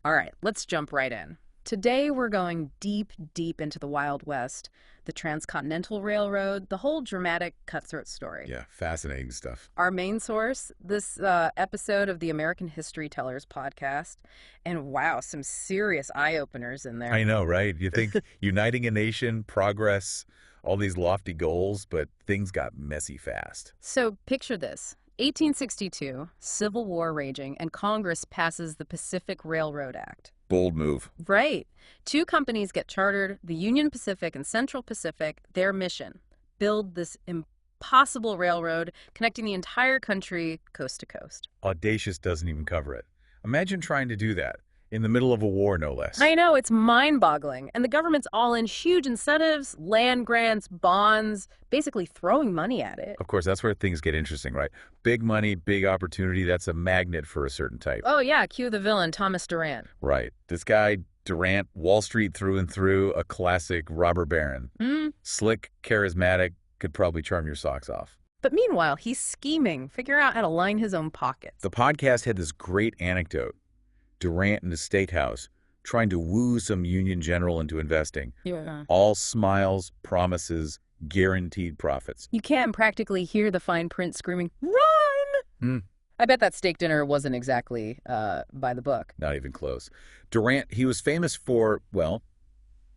All right, let's jump right in. Today we're going deep, deep into the Wild West, the Transcontinental Railroad, the whole dramatic cutthroat story. Yeah, fascinating stuff. Our main source, this episode of the American History Tellers podcast, and wow, some serious eye-openers in I there. know, right? You think uniting a nation, progress, all these lofty goals, but things got messy fast. So picture this. 1862, Civil War raging, and Congress passes the Pacific Railroad Act. Bold move. Right. Two companies get chartered, the Union Pacific and Central Pacific. Their mission: build this impossible railroad connecting the entire country coast to coast. Audacious doesn't even cover it. Imagine trying to do that in the middle of a war, no less. I know, it's mind-boggling. And the government's all in huge incentives, land grants, bonds, basically throwing money at it. Of course, that's where things get interesting, right? Big money, big opportunity, that's a magnet for a certain type. Oh yeah, cue the villain, Thomas Durant. Right. This guy, Durant, Wall Street through and through, a classic robber baron. Slick, charismatic, could probably charm your socks off. But meanwhile, he's scheming, figure out how to line his own pockets. The podcast had this great anecdote. Durant in the State House, trying to woo some Union general into investing. Yeah. All smiles, promises, guaranteed profits. You can practically hear the fine print screaming, "Run!" I bet that steak dinner wasn't exactly by the book. Not even close. Durant, he was famous for, well,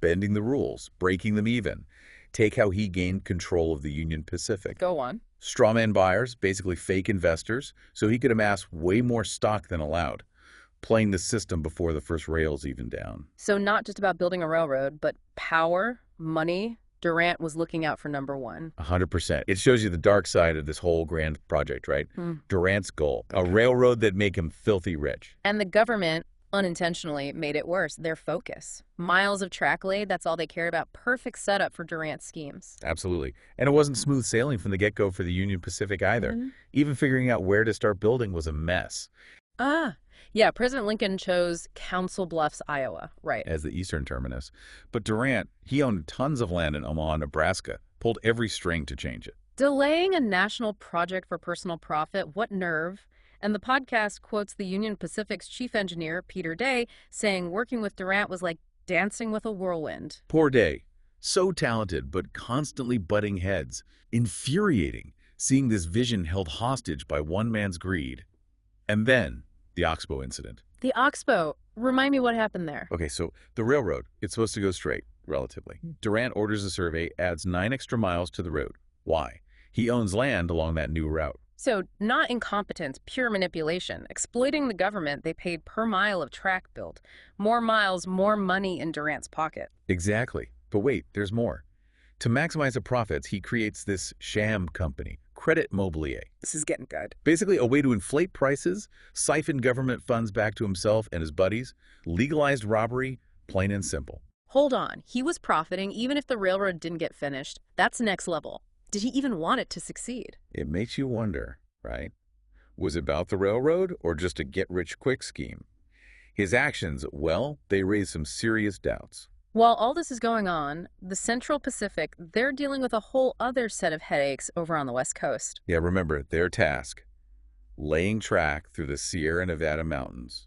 bending the rules, breaking them even. Take how he gained control of the Union Pacific. Go on. Strawman buyers, basically fake investors, so he could amass way more stock than allowed. Playing the system before the first rail's even down. So not just about building a railroad, but power, money. Durant was looking out for number one. 100%. It shows you the dark side of this whole grand project, right? Durant's goal, a railroad that make him filthy rich. And the government, unintentionally, made it worse. Their focus. Miles of track laid, that's all they cared about. Perfect setup for Durant's schemes. Absolutely. And it wasn't smooth sailing from the get-go for the Union Pacific either. Even figuring out where to start building was a mess. Yeah, President Lincoln chose Council Bluffs, Iowa, right. As the eastern terminus. But Durant, he owned tons of land in Omaha, Nebraska, pulled every string to change it. Delaying a national project for personal profit, what nerve? And the podcast quotes the Union Pacific's chief engineer, Peter Day, saying working with Durant was like dancing with a whirlwind. Poor Day. So talented, but constantly butting heads. Infuriating, seeing this vision held hostage by one man's greed. And then, the Oxbow incident. The Oxbow. Remind me what happened there. Okay, so the railroad, it's supposed to go straight, relatively. Durant orders a survey, adds 9 extra miles to the road. Why? He owns land along that new route. So, not incompetence, pure manipulation. Exploiting the government, they paid per mile of track built. More miles, more money in Durant's pocket. Exactly. But wait, there's more. To maximize the profits, he creates this sham company, Credit Mobilier. This is getting good. Basically a way to inflate prices, siphon government funds back to himself and his buddies, legalized robbery, plain and simple. Hold on. He was profiting even if the railroad didn't get finished. That's next level. Did he even want it to succeed? It makes you wonder, right? Was it about the railroad or just a get-rich-quick scheme? His actions, well, they raise some serious doubts. While all this is going on, the Central Pacific, they're dealing with a whole other set of headaches over on the West Coast. Yeah, remember, their task, laying track through the Sierra Nevada mountains.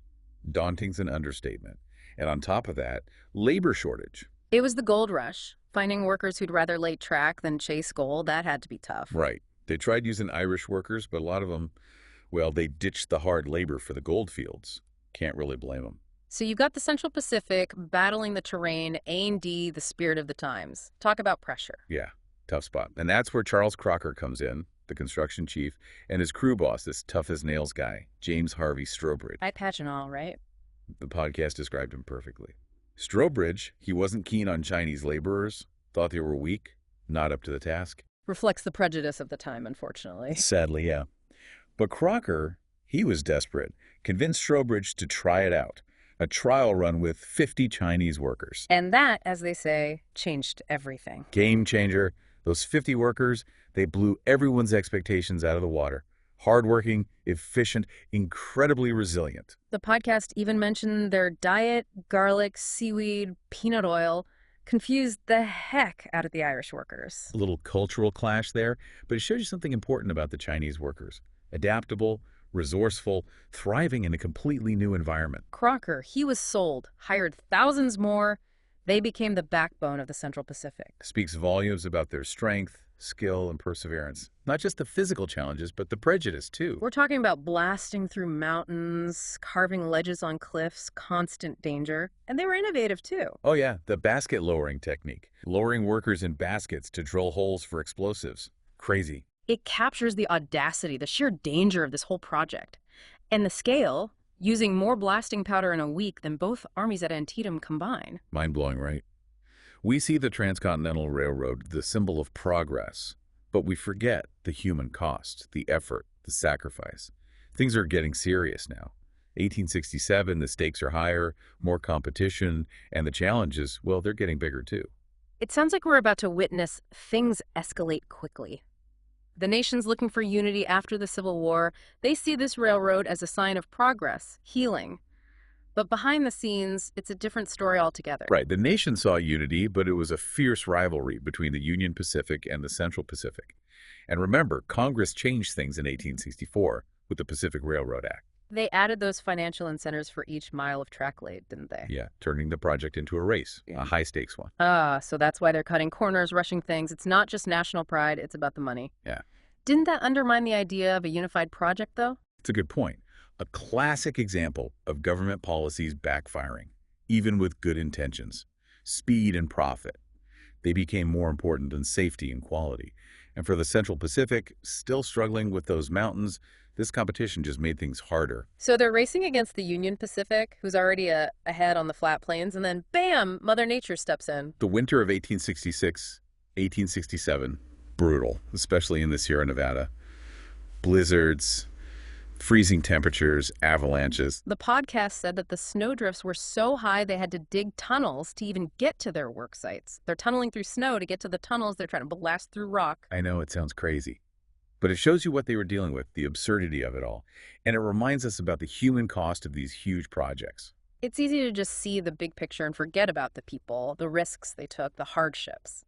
Daunting's an understatement. And on top of that, labor shortage. It was the gold rush. Finding workers who'd rather lay track than chase gold, that had to be tough. Right. They tried using Irish workers, but a lot of them, well, they ditched the hard labor for the gold fields. Can't really blame them. So you've got the Central Pacific battling the terrain, A&D, the spirit of the times. Talk about pressure. Yeah, tough spot. And that's where Charles Crocker comes in, the construction chief, and his crew boss, this tough-as-nails guy, James Harvey Strobridge. Eye patch and all, right? The podcast described him perfectly. Strobridge, he wasn't keen on Chinese laborers, thought they were weak, not up to the task. Reflects the prejudice of the time, unfortunately. Sadly, yeah. But Crocker, he was desperate, convinced Strobridge to try it out. A trial run with 50 Chinese workers. And that, as they say, changed everything. Game changer. Those 50 workers, they blew everyone's expectations out of the water. Hardworking, efficient, incredibly resilient. The podcast even mentioned their diet, garlic, seaweed, peanut oil, confused the heck out of the Irish workers. A little cultural clash there, but it shows you something important about the Chinese workers. Adaptable, resourceful, thriving in a completely new environment. Crocker, he was sold, hired thousands more. They became the backbone of the Central Pacific. Speaks volumes about their strength, skill, and perseverance. Not just the physical challenges, but the prejudice, too. We're talking about blasting through mountains, carving ledges on cliffs, constant danger. And they were innovative, too. Oh yeah, the basket lowering technique. Lowering workers in baskets to drill holes for explosives. Crazy. It captures the audacity, the sheer danger of this whole project. And the scale, using more blasting powder in a week than both armies at Antietam combined. Mind-blowing, right? We see the Transcontinental Railroad, the symbol of progress, but we forget the human cost, the effort, the sacrifice. Things are getting serious now. 1867, the stakes are higher, more competition, and the challenges, well, they're getting bigger too. It sounds like we're about to witness things escalate quickly. The nation's looking for unity after the Civil War. They see this railroad as a sign of progress, healing. But behind the scenes, it's a different story altogether. Right. The nation saw unity, but it was a fierce rivalry between the Union Pacific and the Central Pacific. And remember, Congress changed things in 1864 with the Pacific Railroad Act. They added those financial incentives for each mile of track laid, didn't they? Yeah, turning the project into a race, a high-stakes one. So that's why they're cutting corners, rushing things. It's not just national pride, it's about the money. Yeah. Didn't that undermine the idea of a unified project, though? It's a good point. A classic example of government policies backfiring, even with good intentions. Speed and profit. They became more important than safety and quality. And for the Central Pacific, still struggling with those mountains, this competition just made things harder. So they're racing against the Union Pacific, who's already ahead on the flat plains, and then bam, Mother Nature steps in. The winter of 1866, 1867, brutal, especially in the Sierra Nevada. Blizzards, freezing temperatures, avalanches. The podcast said that the snowdrifts were so high they had to dig tunnels to even get to their work sites. They're tunneling through snow to get to the tunnels. They're trying to blast through rock. I know it sounds crazy, but it shows you what they were dealing with, the absurdity of it all. And it reminds us about the human cost of these huge projects. It's easy to just see the big picture and forget about the people, the risks they took, the hardships.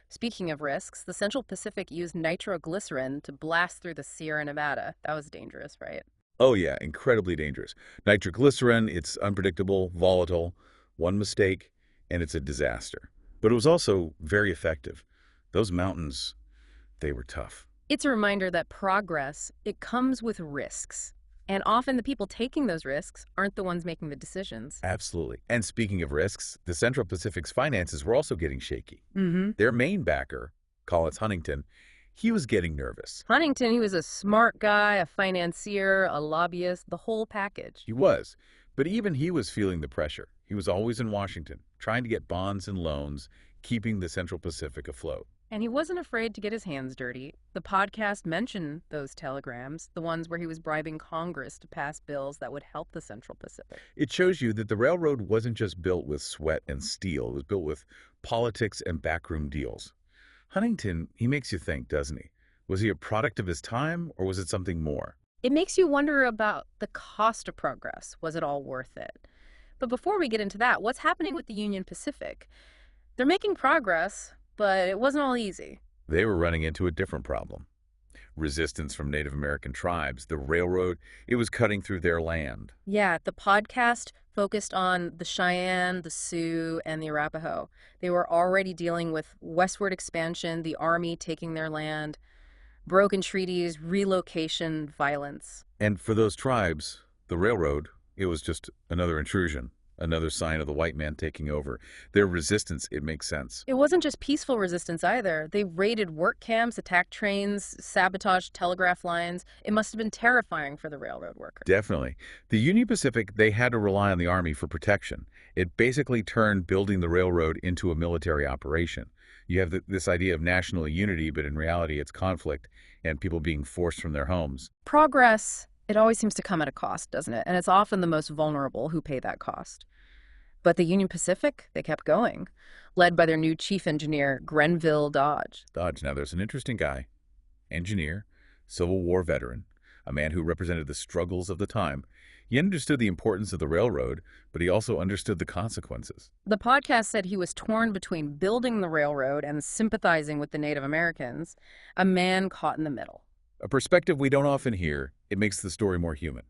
Speaking of risks, the Central Pacific used nitroglycerin to blast through the Sierra Nevada. That was dangerous, right? Oh yeah, incredibly dangerous. Nitroglycerin, it's unpredictable, volatile, one mistake, and it's a disaster. But it was also very effective. Those mountains, they were tough. It's a reminder that progress, it comes with risks. And often the people taking those risks aren't the ones making the decisions. Absolutely. And speaking of risks, the Central Pacific's finances were also getting shaky. Mm-hmm. Their main backer, Collins Huntington, he was getting nervous. Huntington, he was a smart guy, a financier, a lobbyist, the whole package. He was. But even he was feeling the pressure. He was always in Washington, trying to get bonds and loans, keeping the Central Pacific afloat. And he wasn't afraid to get his hands dirty. The podcast mentioned those telegrams, the ones where he was bribing Congress to pass bills that would help the Central Pacific. It shows you that the railroad wasn't just built with sweat and steel. It was built with politics and backroom deals. Huntington, he makes you think, doesn't he? Was he a product of his time, or was it something more? It makes you wonder about the cost of progress. Was it all worth it? But before we get into that, what's happening with the Union Pacific? They're making progress, but it wasn't all easy. They were running into a different problem. Resistance from Native American tribes. The railroad, it was cutting through their land. Yeah, the podcast focused on the Cheyenne, the Sioux, and the Arapaho. They were already dealing with westward expansion, the army taking their land, broken treaties, relocation, violence. And for those tribes, the railroad, it was just another intrusion. Another sign of the white man taking over. Their resistance, it makes sense. It wasn't just peaceful resistance either. They raided work camps, attacked trains, sabotaged telegraph lines. It must have been terrifying for the railroad workers. Definitely. The Union Pacific, they had to rely on the Army for protection. It basically turned building the railroad into a military operation. You have this idea of national unity, but in reality it's conflict and people being forced from their homes. Progress, it always seems to come at a cost, doesn't it? And it's often the most vulnerable who pay that cost. But the Union Pacific, they kept going, led by their new chief engineer, Grenville Dodge. Dodge, now there's an interesting guy, engineer, Civil War veteran, a man who represented the struggles of the time. He understood the importance of the railroad, but he also understood the consequences. The podcast said he was torn between building the railroad and sympathizing with the Native Americans, a man caught in the middle. A perspective we don't often hear, it makes the story more human.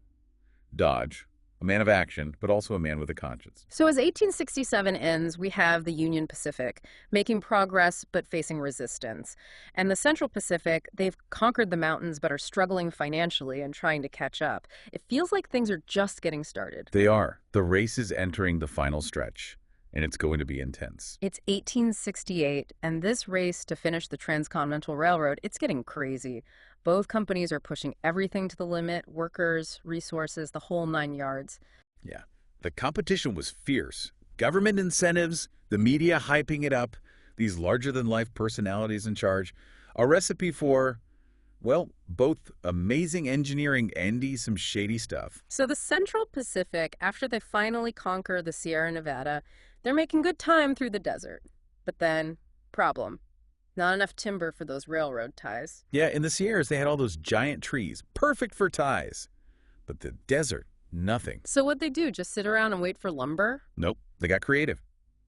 Dodge, a man of action, but also a man with a conscience. So as 1867 ends, we have the Union Pacific, making progress but facing resistance. And the Central Pacific, they've conquered the mountains but are struggling financially and trying to catch up. It feels like things are just getting started. They are. The race is entering the final stretch, and it's going to be intense. It's 1868, and this race to finish the Transcontinental Railroad, it's getting crazy. Both companies are pushing everything to the limit, workers, resources, the whole 9 yards. Yeah. The competition was fierce. Government incentives, the media hyping it up, these larger-than-life personalities in charge. A recipe for, well, both amazing engineering and some shady stuff. So the Central Pacific, after they finally conquer the Sierra Nevada, they're making good time through the desert. But then, problem. Not enough timber for those railroad ties. Yeah, in the Sierras, they had all those giant trees, perfect for ties. But the desert, nothing. So what'd they do, just sit around and wait for lumber? Nope, they got creative.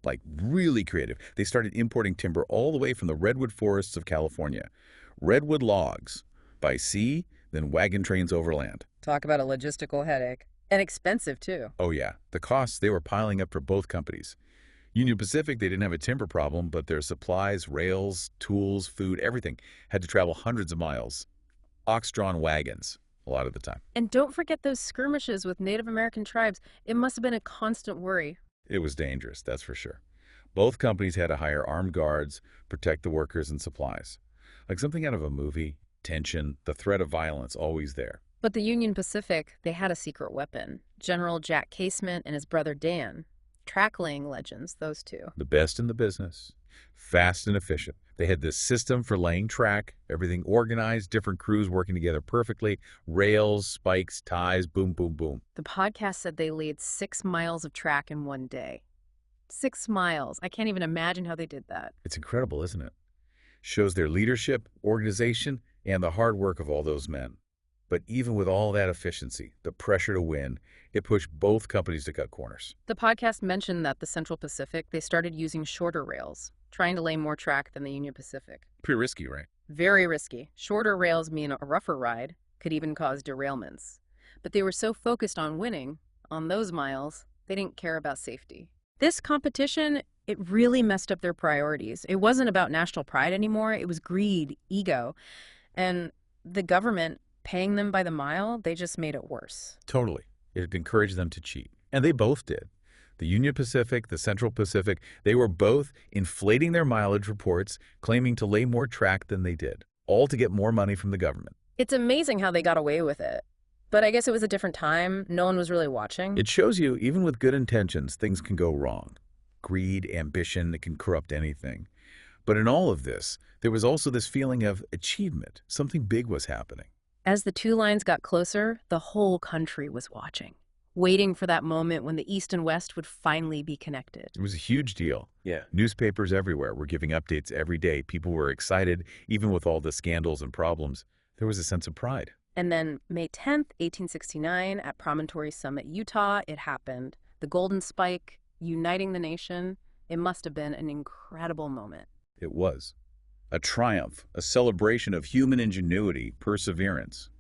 Like, really creative. They started importing timber all the way from the redwood forests of California. Redwood logs, by sea, then wagon trains overland. Talk about a logistical headache. And expensive, too. Oh yeah, the costs, they were piling up for both companies. Union Pacific, they didn't have a timber problem, but their supplies, rails, tools, food, everything had to travel hundreds of miles. Ox-drawn wagons, a lot of the time. And don't forget those skirmishes with Native American tribes. It must have been a constant worry. It was dangerous, that's for sure. Both companies had to hire armed guards, protect the workers and supplies. Like something out of a movie, tension, the threat of violence, always there. But the Union Pacific, they had a secret weapon. General Jack Casement and his brother Dan. Track-laying legends, those two. The best in the business, fast and efficient. They had this system for laying track, everything organized, different crews working together perfectly, rails, spikes, ties, boom, boom, boom. The podcast said they laid 6 miles of track in one day. 6 miles. I can't even imagine how they did that. It's incredible, isn't it? Shows their leadership, organization, and the hard work of all those men. But even with all that efficiency, the pressure to win, it pushed both companies to cut corners. The podcast mentioned that the Central Pacific, they started using shorter rails, trying to lay more track than the Union Pacific. Pretty risky, right? Very risky. Shorter rails mean a rougher ride, could even cause derailments. But they were so focused on winning, on those miles, they didn't care about safety. This competition, it really messed up their priorities. It wasn't about national pride anymore. It was greed, ego. And the government, paying them by the mile, they just made it worse. Totally. It encouraged them to cheat. And they both did. The Union Pacific, the Central Pacific, they were both inflating their mileage reports, claiming to lay more track than they did, all to get more money from the government. It's amazing how they got away with it. But I guess it was a different time. No one was really watching. It shows you, even with good intentions, things can go wrong. Greed, ambition, it can corrupt anything. But in all of this, there was also this feeling of achievement. Something big was happening. As the two lines got closer, the whole country was watching, waiting for that moment when the East and West would finally be connected. It was a huge deal. Yeah. Newspapers everywhere were giving updates every day. People were excited, even with all the scandals and problems. There was a sense of pride. And then May 10th, 1869, at Promontory Summit, Utah, it happened. The Golden Spike, uniting the nation. It must have been an incredible moment. It was. A triumph, a celebration of human ingenuity, perseverance.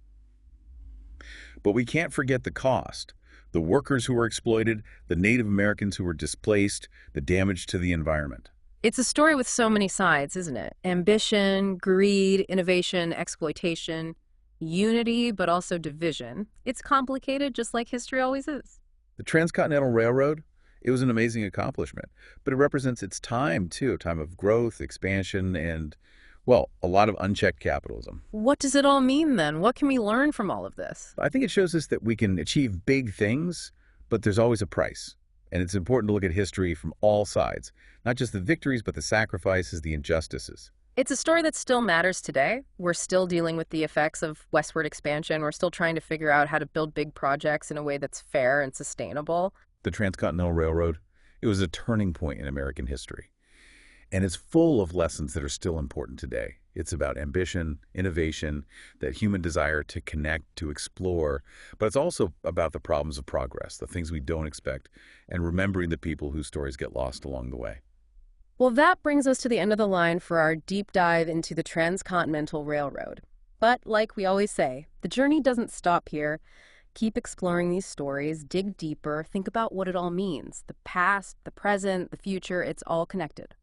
But we can't forget the cost. The workers who were exploited, the Native Americans who were displaced, the damage to the environment. It's a story with so many sides, isn't it? Ambition, greed, innovation, exploitation, unity, but also division. It's complicated, just like history always is. The Transcontinental Railroad, it was an amazing accomplishment, but it represents its time, too, a time of growth, expansion, and, well, a lot of unchecked capitalism. What does it all mean, then? What can we learn from all of this? I think it shows us that we can achieve big things, but there's always a price. And it's important to look at history from all sides, not just the victories, but the sacrifices, the injustices. It's a story that still matters today. We're still dealing with the effects of westward expansion. We're still trying to figure out how to build big projects in a way that's fair and sustainable. The Transcontinental Railroad, it was a turning point in American history. And it's full of lessons that are still important today. It's about ambition, innovation, that human desire to connect, to explore. But it's also about the problems of progress, the things we don't expect, and remembering the people whose stories get lost along the way. Well, that brings us to the end of the line for our deep dive into the Transcontinental Railroad. But like we always say, the journey doesn't stop here. Keep exploring these stories, dig deeper, think about what it all means. The past, the present, the future, it's all connected.